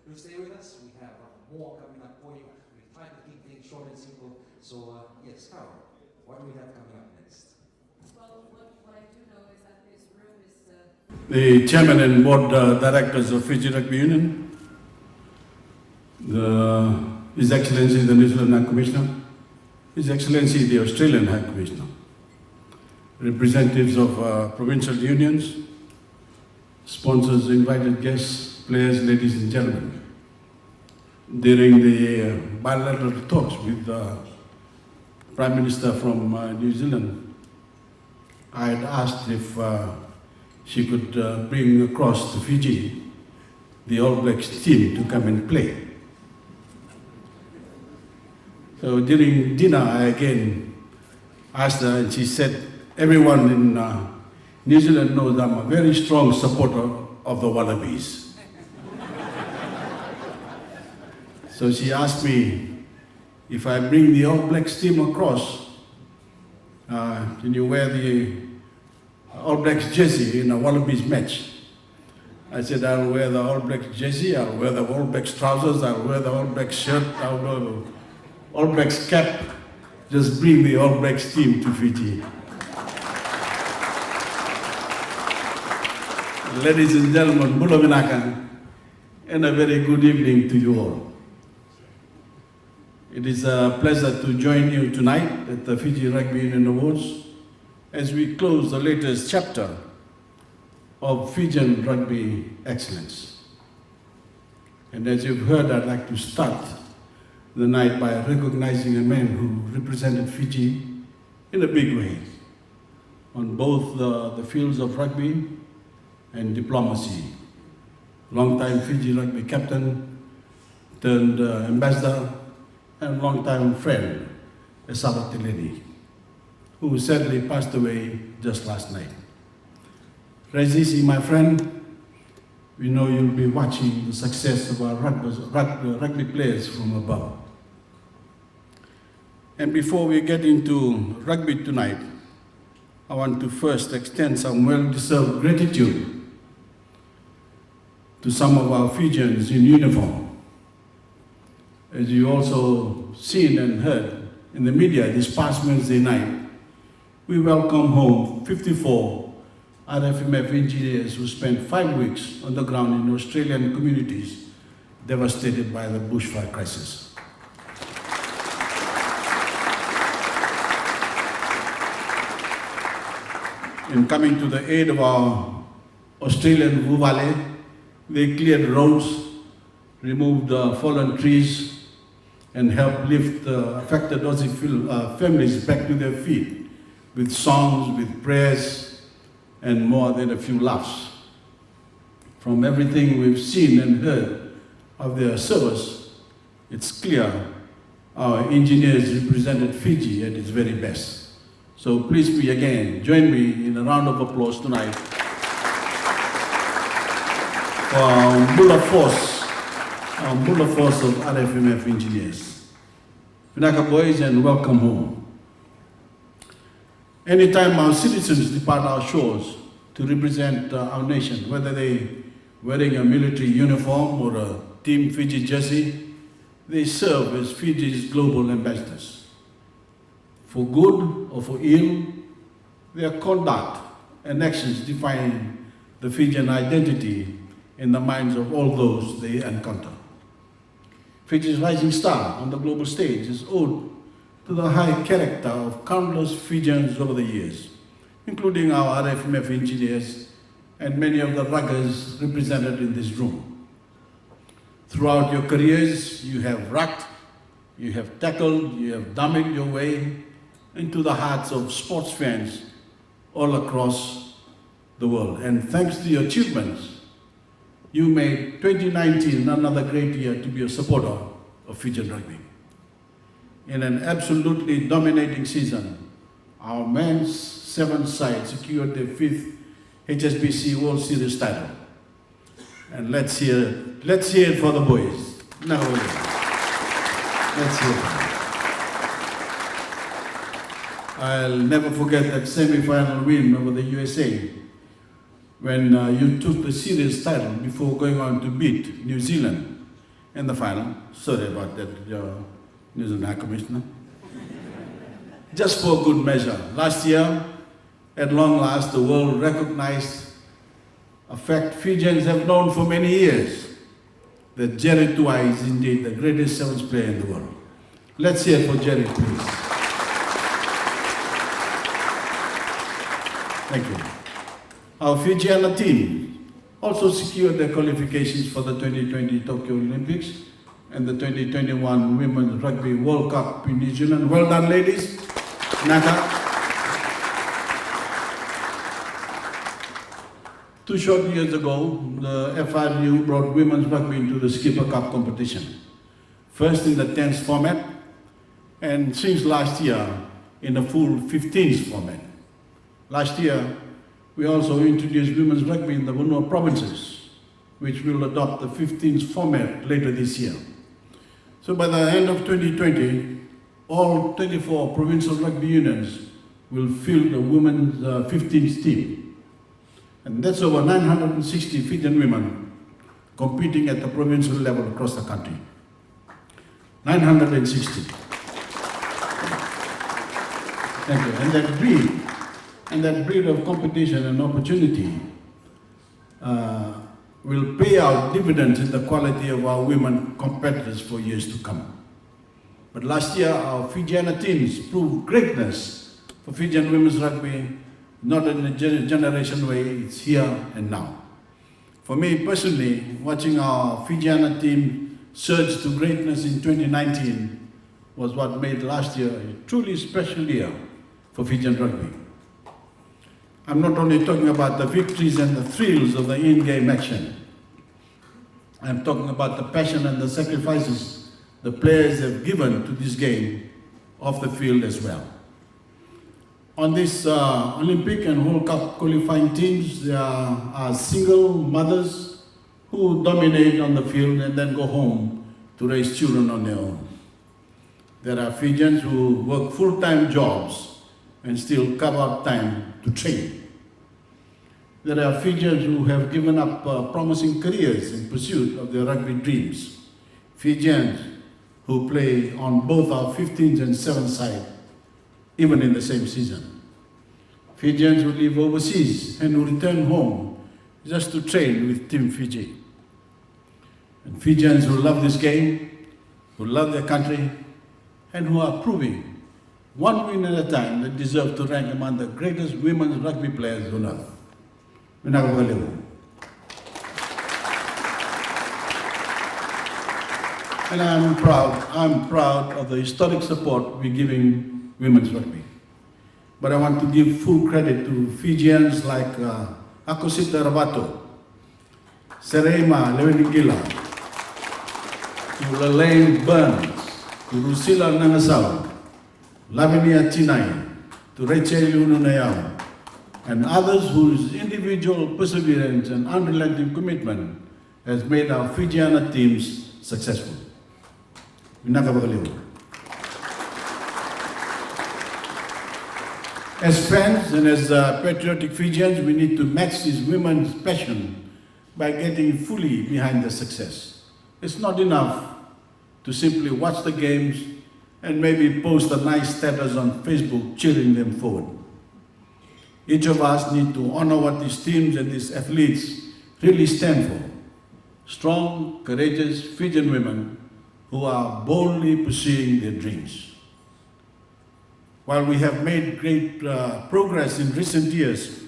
Do stay with us. We have more coming up for you. We try to keep things short and simple. So, yes, Carol, what do we have coming up next? Well, what I do know is that this room is... The chairman and board directors of Fiji Rugby Union, His Excellency the New Zealand High Commissioner, His Excellency the Australian High Commissioner, representatives of provincial unions, sponsors, invited guests, players, ladies and gentlemen. During the bilateral talks with the Prime Minister from New Zealand, I had asked if she could bring across to Fiji the All Blacks team to come and play. So during dinner, I again asked her, and she said, everyone in New Zealand knows I'm a very strong supporter of the Wallabies. So she asked me, if I bring the All Blacks team across, can you wear the All Blacks jersey in a Wallabies match? I said, I'll wear the All Blacks jersey, I'll wear the All Blacks trousers, I'll wear the All Blacks shirt, I'll wear the All Blacks cap. Just bring the All Blacks team to Fiji. Ladies and gentlemen, Bula Vinaka, and a very good evening to you all. It is a pleasure to join you tonight at the Fiji Rugby Union Awards as we close the latest chapter of Fijian rugby excellence. And as you've heard, I'd like to start the night by recognizing a man who represented Fiji in a big way on both the fields of rugby and diplomacy. Long-time Fiji rugby captain turned ambassador and long-time friend, Esava Tileni, who sadly passed away just last night. Razisi, my friend, we know you'll be watching the success of our rugby players from above. And before we get into rugby tonight, I want to first extend some well-deserved gratitude to some of our Fijians in uniform. As you also seen and heard in the media this past Wednesday night, we welcome home 54 RFMF engineers who spent 5 weeks on the ground in Australian communities devastated by the bushfire crisis. In coming to the aid of our Australian Vuvale, they cleared roads, removed fallen trees, and helped lift affected Aussie families back to their feet with songs, with prayers, and more than a few laughs. From everything we've seen and heard of their service, it's clear our engineers represented Fiji at its very best. So please join me in a round of applause tonight for our Mula Force of RFMF engineers. Vinaka boys, and welcome home. Anytime our citizens depart our shores to represent our nation, whether they wearing a military uniform or a Team Fiji jersey, they serve as Fiji's global ambassadors. For good or for ill, their conduct and actions define the Fijian identity in the minds of all those they encounter. Fiji's rising star on the global stage is owed to the high character of countless Fijians over the years, including our RFMF engineers and many of the ruggers represented in this room. Throughout your careers, you have rucked, you have tackled, you have dummied your way into the hearts of sports fans all across the world. And thanks to your achievements, you made 2019 another great year to be a supporter of Fijian rugby. In an absolutely dominating season, our men's 7th side secured their 5th HSBC World Series title. And let's hear it for the boys. Now, let's hear it. I'll never forget that semi-final win over the USA when you took the series title before going on to beat New Zealand in the final. Sorry about that, New Zealand High Commissioner. Just for good measure, last year, at long last, the world recognized a fact Fijians have known for many years, that Jerry Tuai is indeed the greatest sevens player in the world. Let's hear for Jerry, please. Thank you. Our Fijian team also secured their qualifications for the 2020 Tokyo Olympics and the 2021 Women's Rugby World Cup in New Zealand. Well done, ladies. Naka. 2 short years ago, the FRU brought women's rugby into the Skipper Cup competition. First in the 10s format, and since last year in the full 15s format. Last year, we also introduced women's rugby in the Vanua provinces, which will adopt the 15s format later this year. So by the end of 2020, all 24 provincial rugby unions will field the women's 15s team. And that's over 960 Fijian women competing at the provincial level across the country. 960. Thank you. And that breed of competition and opportunity will pay out dividends in the quality of our women competitors for years to come. But last year, our Fijian teams proved greatness for Fijian women's rugby, not in a generation way, it's here and now. For me personally, watching our Fijian team surge to greatness in 2019 was what made last year a truly special year for Fijian rugby. I'm not only talking about the victories and the thrills of the in-game action. I'm talking about the passion and the sacrifices the players have given to this game off the field as well. On this Olympic and World Cup qualifying teams, there are single mothers who dominate on the field and then go home to raise children on their own. There are Fijians who work full-time jobs and still carve out time to train. There are Fijians who have given up promising careers in pursuit of their rugby dreams. Fijians who play on both our 15th and 7th side, even in the same season. Fijians who live overseas and who return home just to train with Team Fiji. And Fijians who love this game, who love their country, and who are proving, one win at a time, that deserve to rank among the greatest women's rugby players on earth. And I'm proud of the historic support we're giving women's rugby. But I want to give full credit to Fijians like Akosita Ravato, Serema Lewenigila, to Lelaine Burns, to Rusila Nangasau, Lavinia Tinai, to Rachel Ununayao, and others whose individual perseverance and unrelenting commitment has made our Fijian teams successful. As fans and as patriotic Fijians, we need to match this women's passion by getting fully behind the success. It's not enough to simply watch the games and maybe post a nice status on Facebook cheering them forward. Each of us need to honor what these teams and these athletes really stand for. Strong, courageous Fijian women who are boldly pursuing their dreams. While we have made great progress in recent years,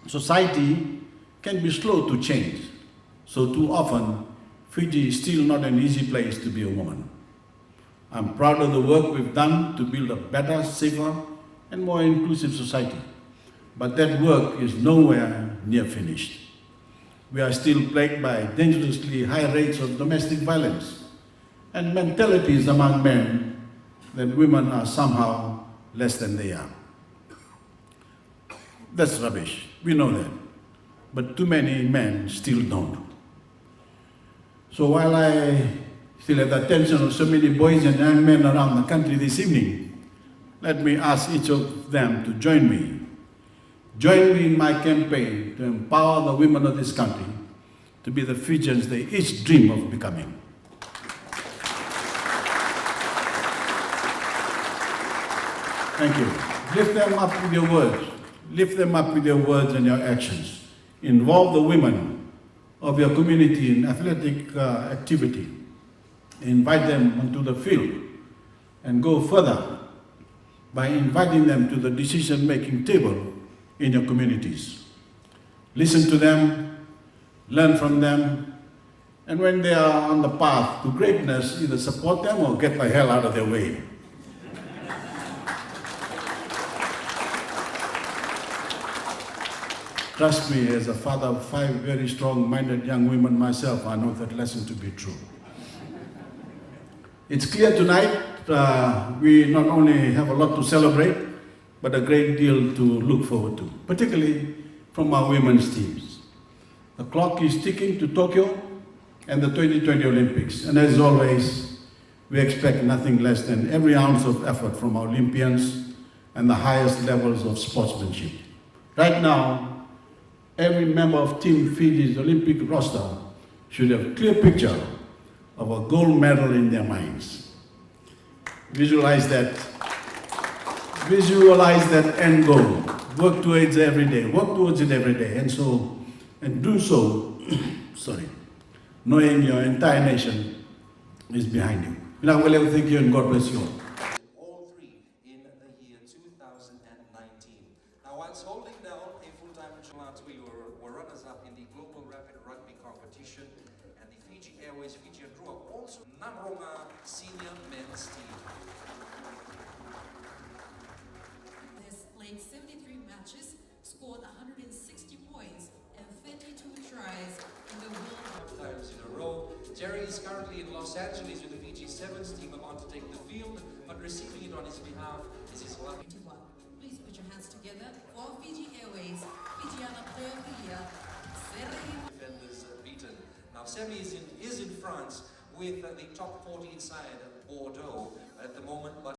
society can be slow to change. So too often, Fiji is still not an easy place to be a woman. I'm proud of the work we've done to build a better, safer, and more inclusive society. But that work is nowhere near finished. We are still plagued by dangerously high rates of domestic violence and mentalities among men that women are somehow less than they are. That's rubbish, we know that. But too many men still don't. So while I still have the attention of so many boys and young men around the country this evening, let me ask each of them to join me. Join me in my campaign to empower the women of this country to be the Fijians they each dream of becoming. Thank you. Lift them up with your words. Lift them up with your words and your actions. Involve the women of your community in athletic activity. Invite them onto the field and go further by inviting them to the decision-making table in your communities. Listen to them, learn from them, and when they are on the path to greatness, either support them or get the hell out of their way. Trust me, as a father of 5 very strong-minded young women myself, I know that lesson to be true. It's clear tonight we not only have a lot to celebrate, but a great deal to look forward to, particularly from our women's teams. The clock is ticking to Tokyo and the 2020 Olympics, and as always, we expect nothing less than every ounce of effort from our Olympians and the highest levels of sportsmanship. Right now, every member of Team Fiji's Olympic roster should have a clear picture of a gold medal in their minds. Visualize that end goal. Work towards it every day. Work towards it every day. And do so, knowing your entire nation is behind you. Thank you and God bless you all. All 3 in the year 2019. Now, whilst holding down a full-time job, we were runners-up in the Global Rapid Rugby competition, and the Fiji Airways Fijian Drew also Namronga senior men's team. Has played 73 matches, scored 160 points and 32 tries in the World Cup. Times in a row. Jerry is currently in Los Angeles with the Fiji Sevens team about to take the field, but receiving it on his behalf is his lucky. Please put your hands together for Fiji Airways, Fijiana Player of the Year, Seri. Defenders beaten. Now Semi is in France with the top 14 side Bordeaux at the moment, but